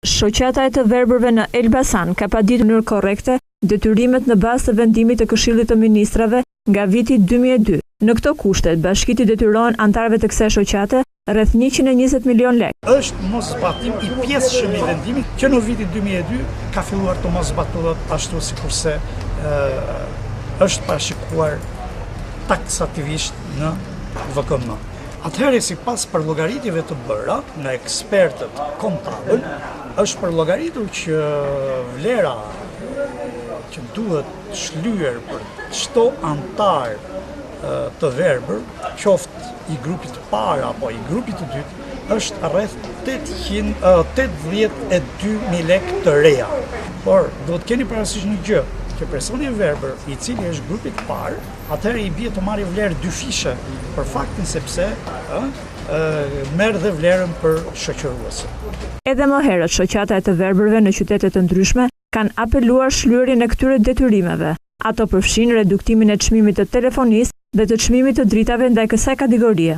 Shoqata e të verbërve në Elbasan ka paditur në mënyrë korrekte detyrimet në bazë të vendimit të Këshillit të Ministrave nga viti 2002. Në këto kushte, bashkitë detyron antarëve të kësaj shoqate rreth 120 milion lekë. Është moszbatim i pjesëshëm i vendimit që në vitin 2002 ka filluar të moszbatohet ashtu sikurse është parashikuar taksativisht në VKM. Atëherë, sipas përllogëritjeve të bëra nga ekspertët kontabël, është përllogaritur që vlera që duhet shlyer për çdo antar të verbër, qoftë i grupit të parë apo i grupit të dytë, është rreth 82.000 lekë të reja. Por duhet keni parasysh një gjë, që personi i verbër, i cili është grupi i parë, atëherë i bie të marrë vlerë dy fishe, për faktin sepse merr dhe vlerën për shoqëruese. Edhe më herët, shoqata e të verbërve në qytete të ndryshme kanë apeluar shlyerjen e këtyre detyrimeve. Ato përfshin reduktimin e çmimit të telefonisë dhe të çmimit të dritave ndaj kësaj kategorie.